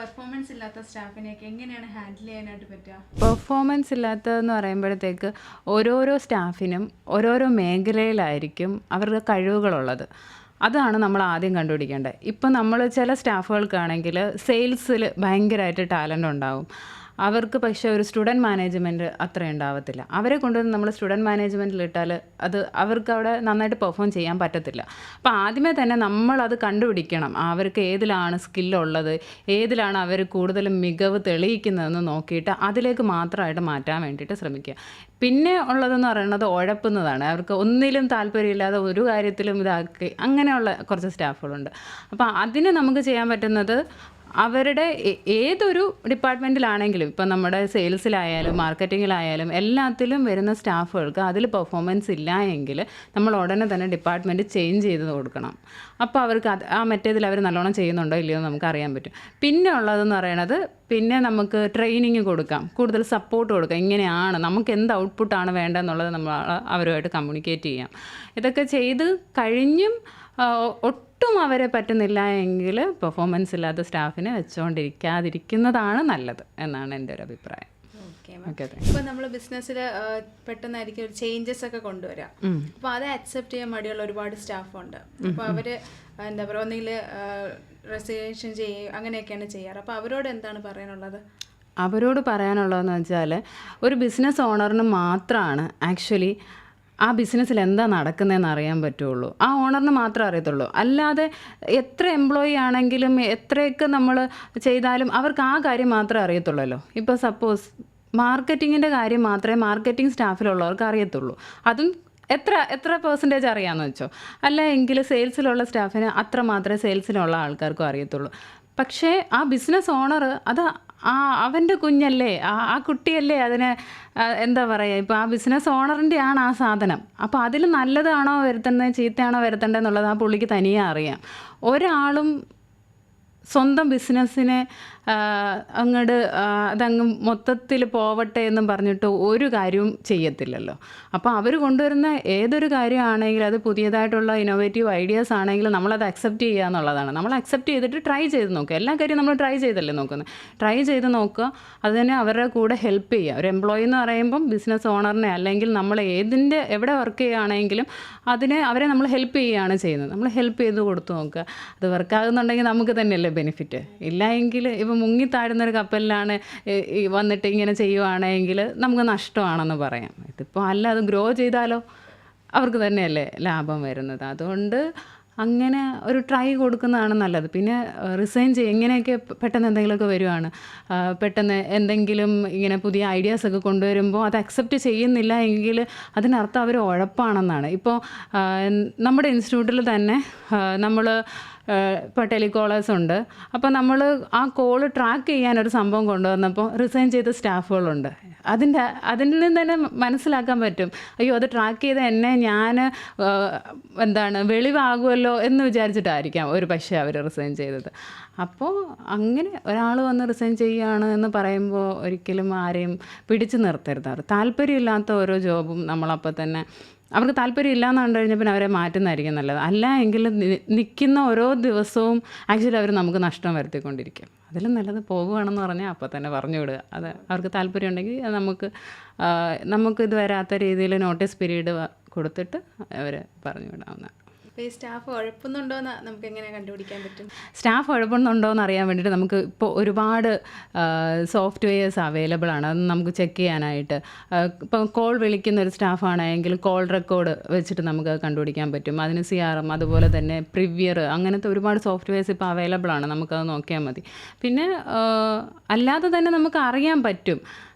Performance ഇല്ലാത്ത സ്റ്റാഫിനെയൊക്കെ എങ്ങനെയാണ് handle ചെയ്യാനായിട്ട് പറ്റുക? പെർഫോമൻസ് ഇല്ലാത്തതെന്ന് പറയുമ്പോഴത്തേക്ക് ഓരോരോ സ്റ്റാഫിനും ഓരോരോ മേഖലയിലായിരിക്കും അവരുടെ കഴിവുകളുള്ളത്. അതാണ് നമ്മൾ ആദ്യം കണ്ടുപിടിക്കേണ്ടത്. ഇപ്പം നമ്മൾ ചില സ്റ്റാഫുകൾക്കാണെങ്കിൽ സെയിൽസിൽ ഭയങ്കരമായിട്ട് ടാലൻ്റ് ഉണ്ടാവും. അവർക്ക് പക്ഷേ ഒരു സ്റ്റുഡൻറ്റ് മാനേജ്മെൻറ്റ് അത്ര ഉണ്ടാവത്തില്ല. അവരെ കൊണ്ടുവന്ന് നമ്മൾ സ്റ്റുഡൻറ്റ് മാനേജ്മെൻറ്റിലിട്ടാൽ അത് അവർക്ക് അവിടെ നന്നായിട്ട് പെർഫോം ചെയ്യാൻ പറ്റത്തില്ല. അപ്പോൾ ആദ്യമേ തന്നെ നമ്മളത് കണ്ടുപിടിക്കണം. അവർക്ക് ഏതിലാണ് സ്കില്ലുള്ളത്, ഏതിലാണ് അവർ കൂടുതലും മികവ് തെളിയിക്കുന്നതെന്ന് നോക്കിയിട്ട് അതിലേക്ക് മാത്രമായിട്ട് മാറ്റാൻ വേണ്ടിയിട്ട് ശ്രമിക്കുക. പിന്നെ ഉള്ളതെന്ന് പറയുന്നത് ഉഴപ്പുന്നതാണ്. അവർക്ക് ഒന്നിലും താല്പര്യമില്ലാതെ ഒരു കാര്യത്തിലും ഇതാക്കി അങ്ങനെയുള്ള കുറച്ച് സ്റ്റാഫുകളുണ്ട്. അപ്പോൾ അതിന് നമുക്ക് ചെയ്യാൻ പറ്റുന്നത് അവരുടെ ഏതൊരു ഡിപ്പാർട്ട്മെൻറ്റിലാണെങ്കിലും, ഇപ്പം നമ്മുടെ സെയിൽസിലായാലും മാർക്കറ്റിങ്ങിലായാലും എല്ലാത്തിലും വരുന്ന സ്റ്റാഫുകൾക്ക് അതിൽ പെർഫോമൻസ് ഇല്ല എങ്കിൽ നമ്മൾ ഉടനെ തന്നെ ഡിപ്പാർട്ട്മെൻറ്റ് ചേഞ്ച് ചെയ്ത് കൊടുക്കണം. അപ്പോൾ അവർക്ക് ആ മറ്റേതിൽ അവർ നല്ലോണം ചെയ്യുന്നുണ്ടോ ഇല്ലയോ എന്ന് നമുക്ക് അറിയാൻ പറ്റും. പിന്നെ ഉള്ളതെന്ന് പറയണത് പിന്നെ നമുക്ക് ട്രെയിനിങ് കൊടുക്കാം, കൂടുതൽ സപ്പോർട്ട് കൊടുക്കാം. ഇങ്ങനെയാണ് നമുക്ക് എന്ത് ഔട്ട്പുട്ടാണ് വേണ്ടതെന്നുള്ളത് നമ്മൾ അവരുമായിട്ട് കമ്മ്യൂണിക്കേറ്റ് ചെയ്യാം. ഇതൊക്കെ ചെയ്ത് കഴിഞ്ഞും ഒട്ടും അവരെ പറ്റുന്നില്ല എങ്കിൽ പെർഫോമൻസ് ഇല്ലാത്ത സ്റ്റാഫിനെ വെച്ചുകൊണ്ടിരിക്കാതിരിക്കുന്നതാണ് നല്ലത് എന്നാണ് എൻ്റെ ഒരു അഭിപ്രായം. ഇപ്പോൾ നമ്മൾ ബിസിനസ്സിൽ പെട്ടെന്നായിരിക്കും ഒരു ചേഞ്ചസ് ഒക്കെ കൊണ്ടുവരാം. അപ്പോൾ അത് അക്സെപ്റ്റ് ചെയ്യാൻ മടിയുള്ള ഒരുപാട് സ്റ്റാഫുണ്ട്. അപ്പോൾ അവർ എന്താ പറയുക, ഒന്നുകിൽ റെസിഗ്നേഷൻ ചെയ്യുക അങ്ങനെയൊക്കെയാണ് ചെയ്യാറ്. അപ്പോൾ അവരോട് എന്താണ് പറയാനുള്ളത്? അവരോട് പറയാനുള്ളതെന്ന് വെച്ചാൽ ഒരു ബിസിനസ് ഓണറിന് മാത്രമാണ് ആക്ച്വലി ആ ബിസിനസ്സിൽ എന്താ നടക്കുന്നതെന്ന് അറിയാൻ പറ്റുള്ളൂ. ആ ഓണറിന് മാത്രമേ അറിയത്തുള്ളൂ. അല്ലാതെ എത്ര എംപ്ലോയി ആണെങ്കിലും എത്രയൊക്കെ നമ്മൾ ചെയ്താലും അവർക്ക് ആ കാര്യം മാത്രമേ അറിയത്തുള്ളല്ലോ. ഇപ്പോൾ സപ്പോസ് മാർക്കറ്റിങ്ങിൻ്റെ കാര്യം മാത്രമേ മാർക്കറ്റിംഗ് സ്റ്റാഫിലുള്ളവർക്ക് അറിയത്തുള്ളൂ. അതും എത്ര പെർസെൻറ്റേജ് അറിയാമെന്ന് വെച്ചോ. അല്ല എങ്കിൽ സെയിൽസിലുള്ള സ്റ്റാഫിന് അത്ര മാത്രമേ സെയിൽസിലുള്ള ആൾക്കാർക്കും അറിയത്തുള്ളൂ. പക്ഷേ ആ ബിസിനസ് ഓണർ അത് അവൻ്റെ കുഞ്ഞല്ലേ, ആ കുട്ടിയല്ലേ അതിനെ എന്താ പറയുക, ഇപ്പോൾ ആ ബിസിനസ് ഓണറിൻ്റെ ആണ് ആ സാധനം. അപ്പോൾ അതിൽ നല്ലതാണോ വരുത്തേണ്ടത് ചീത്തയാണോ വരുത്തേണ്ടത് എന്നുള്ളത് ആ പുള്ളിക്ക് തനിയെ അറിയാം. ഒരാളും സ്വന്തം ബിസിനസ്സിനെ അങ്ങോട്ട് അതങ്ങ് മൊത്തത്തിൽ പോവട്ടെ എന്നും പറഞ്ഞിട്ട് ഒരു കാര്യവും ചെയ്യത്തില്ലല്ലോ. അപ്പോൾ അവർ കൊണ്ടുവരുന്ന ഏതൊരു കാര്യമാണെങ്കിലും അത് പുതിയതായിട്ടുള്ള ഇന്നോവേറ്റീവ് ഐഡിയാസ് ആണെങ്കിലും നമ്മളത് അക്സെപ്റ്റ് ചെയ്യുക എന്നുള്ളതാണ്. നമ്മൾ അക്സെപ്റ്റ് ചെയ്തിട്ട് ട്രൈ ചെയ്ത് നോക്കുക. എല്ലാ കാര്യം നമ്മൾ ട്രൈ ചെയ്തല്ലേ നോക്കുന്നത്. ട്രൈ ചെയ്ത് നോക്കുക, അത് തന്നെ അവരുടെ കൂടെ ഹെൽപ്പ് ചെയ്യുക. ഒരു എംപ്ലോയി എന്ന് പറയുമ്പം ബിസിനസ് ഓണറിനെ അല്ലെങ്കിൽ നമ്മൾ എവിടെ വർക്ക് ചെയ്യുകയാണെങ്കിലും അവരെ നമ്മൾ ഹെൽപ്പ് ചെയ്യുകയാണ് ചെയ്യുന്നത്. നമ്മൾ ഹെൽപ്പ് ചെയ്ത് കൊടുത്തു നോക്കുക. അത് വർക്കാകുന്നുണ്ടെങ്കിൽ നമുക്ക് തന്നെയല്ലേ ബെനിഫിറ്റ്. ഇല്ല എങ്കിൽ ഇപ്പോൾ മുങ്ങിത്താഴുന്നൊരു കപ്പലിലാണ് വന്നിട്ട് ഇങ്ങനെ ചെയ്യുവാണെങ്കിൽ നമുക്ക് നഷ്ടമാണെന്ന് പറയാം. ഇതിപ്പോൾ അല്ല, അത് ഗ്രോ ചെയ്താലോ അവർക്ക് തന്നെയല്ലേ ലാഭം വരുന്നത്. അതുകൊണ്ട് അങ്ങനെ ഒരു ട്രൈ കൊടുക്കുന്നതാണ് നല്ലത്. പിന്നെ റിസൈൻ ഇങ്ങനെയൊക്കെ പെട്ടെന്ന് എന്തെങ്കിലുമൊക്കെ വരുവാണ്, പെട്ടെന്ന് എന്തെങ്കിലും ഇങ്ങനെ പുതിയ ഐഡിയാസൊക്കെ കൊണ്ടുവരുമ്പോൾ അത് അക്സെപ്റ്റ് ചെയ്യുന്നില്ല എങ്കിൽ അതിനർത്ഥം അവർ ഉഴപ്പാണെന്നാണ്. ഇപ്പോൾ നമ്മുടെ ഇൻസ്റ്റിറ്റ്യൂട്ടിൽ തന്നെ നമ്മൾ ഇപ്പോൾ ടെലികോളേഴ്സ് ഉണ്ട്. അപ്പോൾ നമ്മൾ ആ കോള് ട്രാക്ക് ചെയ്യാനൊരു സംഭവം കൊണ്ടുവന്നപ്പോൾ റിസൈൻ ചെയ്ത സ്റ്റാഫുകളുണ്ട്. അതിൽ നിന്ന് തന്നെ മനസ്സിലാക്കാൻ പറ്റും, അയ്യോ അത് ട്രാക്ക് ചെയ്ത എന്നെ ഞാൻ വെളിവാകുമല്ലോ എന്ന് വിചാരിച്ചിട്ടായിരിക്കാം ഒരു പക്ഷേ അവർ റിസൈൻ ചെയ്തത്. അപ്പോൾ അങ്ങനെ ഒരാൾ വന്ന് റിസൈൻ ചെയ്യുകയാണ് എന്ന് പറയുമ്പോൾ ഒരിക്കലും ആരെയും പിടിച്ചു നിർത്തരുത്. താല്പര്യമില്ലാത്ത ഓരോ ജോബും നമ്മളപ്പോൾ തന്നെ അവർക്ക് താല്പര്യം ഇല്ലയെന്ന് കണ്ടു കഴിഞ്ഞാൽ പിന്നെ അവരെ മാറ്റുന്നതായിരിക്കും നല്ലത്. അല്ല എങ്കിൽ നിൽക്കുന്ന ഓരോ ദിവസവും ആക്ച്വലി അവർ നമുക്ക് നഷ്ടം വരുത്തിക്കൊണ്ടിരിക്കും. അതിലും നല്ലത് പോകുകയാണെന്ന് പറഞ്ഞാൽ അപ്പോൾ തന്നെ പറഞ്ഞു വിടുക. അത് അവർക്ക് താല്പര്യം ഉണ്ടെങ്കിൽ നമുക്കിത് വരാത്ത രീതിയിൽ നോട്ടീസ് പീരീഡ് കൊടുത്തിട്ട് അവർ പറഞ്ഞു വിടാവുന്നതാണ്. ഈ സ്റ്റാഫ് ഉഴപ്പുന്നുണ്ടോയെന്ന് നമുക്ക് എങ്ങനെ കണ്ടുപിടിക്കാൻ പറ്റും? സ്റ്റാഫ് ഉഴപ്പുന്നുണ്ടോ എന്ന് അറിയാൻ വേണ്ടിയിട്ട് നമുക്ക് ഇപ്പോൾ ഒരുപാട് സോഫ്റ്റ്വെയർസ് അവൈലബിൾ ആണ്. അത് നമുക്ക് ചെക്ക് ചെയ്യാനായിട്ട്. ഇപ്പോൾ കോൾ വിളിക്കുന്ന ഒരു സ്റ്റാഫാണെങ്കിൽ കോൾ റെക്കോർഡ് വെച്ചിട്ട് നമുക്ക് കണ്ടുപിടിക്കാൻ പറ്റും. അതിന് CRM അതുപോലെ തന്നെ പ്രിവ്യർ അങ്ങനത്തെ ഒരുപാട് സോഫ്റ്റ്വെയർസ് ഇപ്പോൾ അവൈലബിൾ ആണ്. നമുക്കത് നോക്കിയാൽ മതി. പിന്നെ അല്ലാതെ തന്നെ നമുക്ക് അറിയാൻ പറ്റും,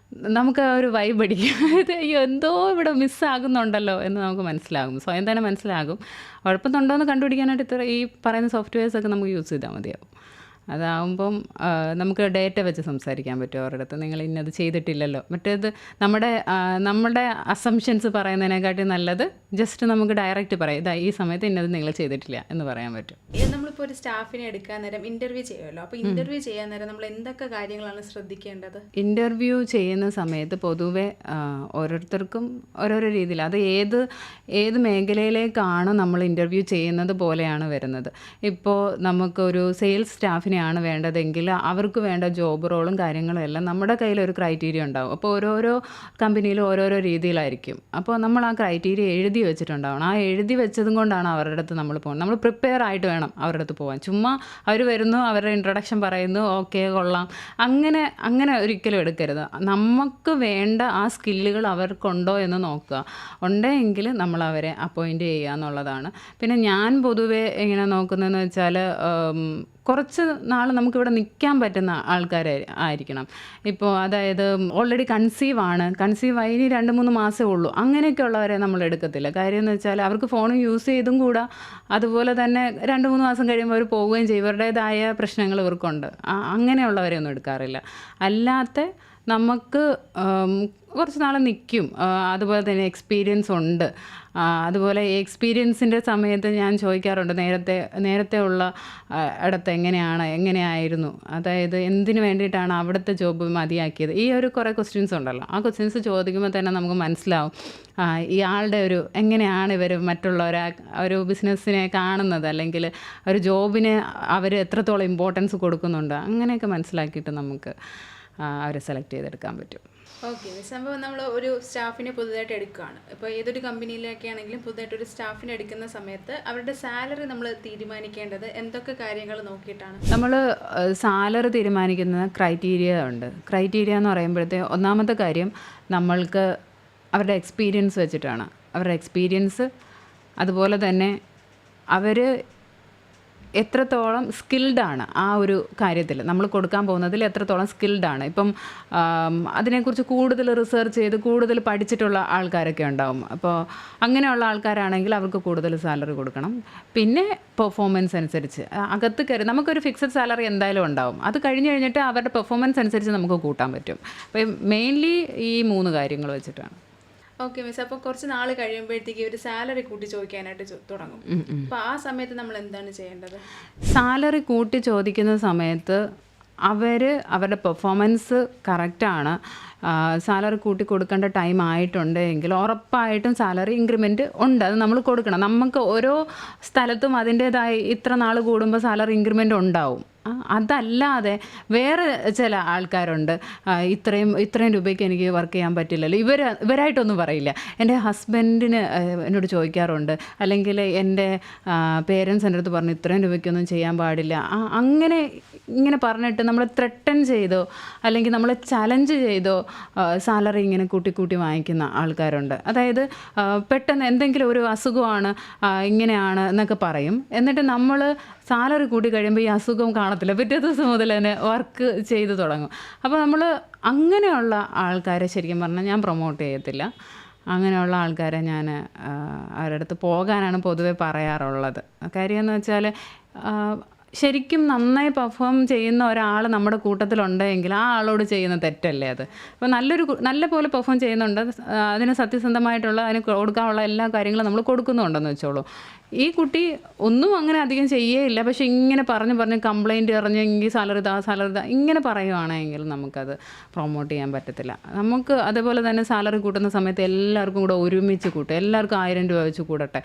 നമുക്ക് ഒരു വൈബ് അടിക്കും, അയ്യോ എന്തോ ഇവിടെ മിസ്സാകുന്നുണ്ടല്ലോ എന്ന് നമുക്ക് മനസ്സിലാകും, സ്വയം തന്നെ മനസ്സിലാകും. കുഴപ്പമുണ്ടോ എന്ന് കണ്ടുപിടിക്കാനായിട്ട് ഈ പറയുന്ന സോഫ്റ്റ്വെയർസൊക്കെ നമുക്ക് യൂസ് ചെയ്താൽ മതിയാവും. അതാവുമ്പം നമുക്ക് ഡേറ്റ വെച്ച് സംസാരിക്കാൻ പറ്റും അവരുടെ അടുത്ത്. നിങ്ങൾ ഇന്നത് ചെയ്തിട്ടില്ലല്ലോ. മറ്റേത് നമ്മുടെ അസംഷൻസ് പറയുന്നതിനെക്കാട്ടി നല്ലത് ജസ്റ്റ് നമുക്ക് ഡയറക്റ്റ് പറയാം, ഇതാ ഈ സമയത്ത് ഇന്നത് നിങ്ങൾ ചെയ്തിട്ടില്ല എന്ന് പറയാൻ പറ്റും. നമ്മളിപ്പോൾ ഒരു സ്റ്റാഫിനെ എടുക്കാൻ നേരം ഇൻ്റർവ്യൂ ചെയ്യുമല്ലോ. അപ്പോൾ ഇൻ്റർവ്യൂ ചെയ്യാൻ നേരം നമ്മൾ എന്തൊക്കെ കാര്യങ്ങളാണ് ശ്രദ്ധിക്കേണ്ടത്? ഇൻ്റർവ്യൂ ചെയ്യുന്ന സമയത്ത് പൊതുവെ ഓരോരുത്തർക്കും ഓരോരോ രീതിയിൽ, അത് ഏത് മേഖലയിലേക്കാണ് നമ്മൾ ഇൻ്റർവ്യൂ ചെയ്യുന്നത് പോലെയാണ് വരുന്നത്. ഇപ്പോൾ നമുക്കൊരു സെയിൽസ് സ്റ്റാഫിനെ അങ്ങനെയാണ് വേണ്ടതെങ്കിൽ അവർക്ക് വേണ്ട ജോബ് റോളും കാര്യങ്ങളും എല്ലാം നമ്മുടെ കയ്യിലൊരു ക്രൈറ്റീരിയ ഉണ്ടാവും. അപ്പോൾ ഓരോരോ കമ്പനിയിലും ഓരോരോ രീതിയിലായിരിക്കും. അപ്പോൾ നമ്മൾ ആ ക്രൈറ്റീരിയ എഴുതി വെച്ചിട്ടുണ്ടാവണം. ആ എഴുതി വെച്ചതും കൊണ്ടാണ് അവരുടെ അടുത്ത് നമ്മൾ പോകുന്നത്. നമ്മൾ പ്രിപ്പയർ ആയിട്ട് വേണം അവരുടെ അടുത്ത് പോകാൻ. ചുമ്മാ അവർ വരുന്നു, അവരുടെ ഇൻട്രൊഡക്ഷൻ പറയുന്നു, ഓക്കെ കൊള്ളാം, അങ്ങനെ അങ്ങനെ ഒരിക്കലും എടുക്കരുത്. നമുക്ക് വേണ്ട ആ സ്കില്ലുകൾ അവർക്കുണ്ടോ എന്ന് നോക്കുക. ഉണ്ടെങ്കിൽ നമ്മൾ അവരെ അപ്പോയിൻറ്റ് ചെയ്യുക എന്നുള്ളതാണ്. പിന്നെ ഞാൻ പൊതുവേ എങ്ങനെ നോക്കുന്നതെന്ന് വെച്ചാൽ കുറച്ച് നാൾ നമുക്കിവിടെ നിൽക്കാൻ പറ്റുന്ന ആൾക്കാരെ ആയിരിക്കണം. ഇപ്പോൾ അതായത് ഓൾറെഡി കൺസീവായി ഇനി 2-3 മാസമേ ഉള്ളൂ, അങ്ങനെയൊക്കെ ഉള്ളവരെ നമ്മൾ എടുക്കത്തില്ല. കാര്യം എന്ന് വെച്ചാൽ അവർക്ക് ഫോൺ യൂസ് ചെയ്തും കൂടാ, അതുപോലെ തന്നെ 2-3 മാസം കഴിയുമ്പോൾ അവർ പോവുകയും ചെയ്യും. ഇവരുടേതായ പ്രശ്നങ്ങൾ ഇവർക്കുണ്ട്. അങ്ങനെയുള്ളവരെ ഒന്നും എടുക്കാറില്ല. അല്ലാത്ത നമുക്ക് കുറച്ച് നാൾ നിൽക്കും, അതുപോലെ തന്നെ എക്സ്പീരിയൻസ് ഉണ്ട്. അതുപോലെ എക്സ്പീരിയൻസിൻ്റെ സമയത്ത് ഞാൻ ചോദിക്കാറുണ്ട്, നേരത്തെ ഉള്ള ഇടത്ത് എങ്ങനെയായിരുന്നു, അതായത് എന്തിനു വേണ്ടിയിട്ടാണ് അവിടുത്തെ ജോബ് മതിയാക്കിയത്. ഈ ഒരു കുറേ ക്വസ്റ്റ്യൻസ് ഉണ്ടല്ലോ. ആ ക്വസ്റ്റ്യൻസ് ചോദിക്കുമ്പോൾ തന്നെ നമുക്ക് മനസ്സിലാവും ഇയാളുടെ എങ്ങനെയാണ് ഇവർ ഒരു ബിസിനസ്സിനെ കാണുന്നത്, അല്ലെങ്കിൽ ഒരു ജോബിന് അവർ എത്രത്തോളം ഇമ്പോർട്ടൻസ് കൊടുക്കുന്നുണ്ട്. അങ്ങനെയൊക്കെ മനസ്സിലാക്കിയിട്ട് നമുക്ക് അവരെ സെലക്ട് ചെയ്തെടുക്കാൻ പറ്റും. ഓക്കെ, സംഭവം നമ്മൾ ഒരു സ്റ്റാഫിനെ പുതുതായിട്ട് എടുക്കുകയാണ്. ഇപ്പോൾ ഏതൊരു കമ്പനിയിലൊക്കെ ആണെങ്കിലും പുതുതായിട്ടൊരു സ്റ്റാഫിനെ എടുക്കുന്ന സമയത്ത് അവരുടെ സാലറി നമ്മൾ തീരുമാനിക്കേണ്ടത് എന്തൊക്കെ കാര്യങ്ങൾ നോക്കിയിട്ടാണ്? നമ്മൾ സാലറി തീരുമാനിക്കുന്ന ക്രൈറ്റീരിയ ഉണ്ട്. ക്രൈറ്റീരിയ എന്ന് പറയുമ്പോഴത്തെ ഒന്നാമത്തെ കാര്യം നമ്മൾക്ക് അവരുടെ എക്സ്പീരിയൻസ് വെച്ചിട്ടാണ്. അവരുടെ എക്സ്പീരിയൻസ്, അതുപോലെ തന്നെ അവർ എത്രത്തോളം സ്കിൽഡാണ് ആ ഒരു കാര്യത്തിൽ, നമ്മൾ കൊടുക്കാൻ പോകുന്നതിൽ എത്രത്തോളം സ്കിൽഡാണ്. ഇപ്പം അതിനെക്കുറിച്ച് കൂടുതൽ റിസർച്ച് ചെയ്ത് കൂടുതൽ പഠിച്ചിട്ടുള്ള ആൾക്കാരൊക്കെ ഉണ്ടാവും. അപ്പോൾ അങ്ങനെയുള്ള ആൾക്കാരാണെങ്കിൽ അവർക്ക് കൂടുതൽ സാലറി കൊടുക്കണം. പിന്നെ പെർഫോമൻസ് അനുസരിച്ച് അകത്ത് കയറി നമുക്കൊരു ഫിക്സഡ് സാലറി എന്തായാലും ഉണ്ടാവും. അത് കഴിഞ്ഞിട്ട് അവരുടെ പെർഫോമൻസ് അനുസരിച്ച് നമുക്ക് കൂട്ടാൻ പറ്റും. അപ്പം മെയിൻലി ഈ 3 കാര്യങ്ങൾ വെച്ചിട്ടാണ്. ഓക്കെ മിസ്, അപ്പോൾ കുറച്ച് നാൾ കഴിയുമ്പോഴത്തേക്ക് ഒരു സാലറി കൂട്ടി ചോദിക്കാനായിട്ട് തുടങ്ങും. അപ്പോൾ ആ സമയത്ത് നമ്മൾ എന്താണ് ചെയ്യേണ്ടത്? സാലറി കൂട്ടി ചോദിക്കുന്ന സമയത്ത് അവരുടെ പെർഫോമൻസ് കറക്റ്റാണ്, സാലറി കൂട്ടി കൊടുക്കേണ്ട ടൈം ആയിട്ടുണ്ടെങ്കിൽ ഉറപ്പായിട്ടും സാലറി ഇൻക്രിമെൻറ്റ് ഉണ്ട്. അത് നമ്മൾ കൊടുക്കണം. നമുക്ക് ഓരോ സ്ഥലത്തും അതിൻ്റേതായ ഇത്ര നാൾ കൂടുമ്പോൾ സാലറി ഇൻക്രിമെൻ്റ് ഉണ്ടാവും. അതല്ലാതെ വേറെ ചില ആൾക്കാരുണ്ട്, ഇത്രയും രൂപയ്ക്ക് എനിക്ക് വർക്ക് ചെയ്യാൻ പറ്റില്ലല്ലോ, ഇവരായിട്ടൊന്നും പറയില്ല. എൻ്റെ ഹസ്ബൻഡിന് എന്നോട് ചോദിക്കാറുണ്ട്, അല്ലെങ്കിൽ എൻ്റെ പേരൻസ് എൻ്റെ അടുത്ത് പറഞ്ഞു ഇത്രയും രൂപയ്ക്കൊന്നും ചെയ്യാൻ പാടില്ല. ഇങ്ങനെ പറഞ്ഞിട്ട് നമ്മൾ ത്രെട്ടൻ ചെയ്തോ അല്ലെങ്കിൽ നമ്മൾ ചലഞ്ച് ചെയ്തോ സാലറി ഇങ്ങനെ കൂട്ടി വാങ്ങിക്കുന്ന ആൾക്കാരുണ്ട്. അതായത് പെട്ടെന്ന് എന്തെങ്കിലും ഒരു അസുഖമാണ്, ഇങ്ങനെയാണ് എന്നൊക്കെ പറയും. എന്നിട്ട് നമ്മൾ സാലറി കൂട്ടി കഴിയുമ്പോൾ ഈ അസുഖം കാണത്തില്ല, പിറ്റേ ദിവസം മുതൽ തന്നെ വർക്ക് ചെയ്ത് തുടങ്ങും. അപ്പോൾ നമ്മൾ അങ്ങനെയുള്ള ആൾക്കാരെ ശരിക്കും പറഞ്ഞാൽ ഞാൻ പ്രൊമോട്ട് ചെയ്യത്തില്ല. അങ്ങനെയുള്ള ആൾക്കാരെ ഞാൻ അവരുടെ അടുത്ത് പോകാനാണ് പൊതുവെ പറയാറുള്ളത്. കാര്യം എന്ന് വെച്ചാൽ ശരിക്കും നന്നായി പെർഫോം ചെയ്യുന്ന ഒരാൾ നമ്മുടെ കൂട്ടത്തിലുണ്ടെങ്കിൽ ആ ആളോട് ചെയ്യുന്ന തെറ്റല്ലേ അത്. അപ്പോൾ നല്ല പോലെ പെർഫോം ചെയ്യുന്നുണ്ട്, അതിന് സത്യസന്ധമായിട്ടുള്ള അതിന് കൊടുക്കാനുള്ള എല്ലാ കാര്യങ്ങളും നമ്മൾ കൊടുക്കുന്നുണ്ടെന്ന് വെച്ചോളൂ. ഈ കുട്ടി ഒന്നും അങ്ങനെ അധികം ചെയ്യേയില്ല, പക്ഷെ ഇങ്ങനെ പറഞ്ഞ് കംപ്ലൈൻറ്റ് എറിഞ്ഞെങ്കിൽ സാലറി താ ഇങ്ങനെ പറയുവാണെങ്കിൽ നമുക്കത് പ്രൊമോട്ട് ചെയ്യാൻ പറ്റത്തില്ല. നമുക്ക് അതേപോലെ തന്നെ സാലറി കൂട്ടുന്ന സമയത്ത് എല്ലാവർക്കും കൂടെ ഒരുമിച്ച് കൂട്ടും, എല്ലാവർക്കും 1000 രൂപ വെച്ച് കൂടട്ടെ.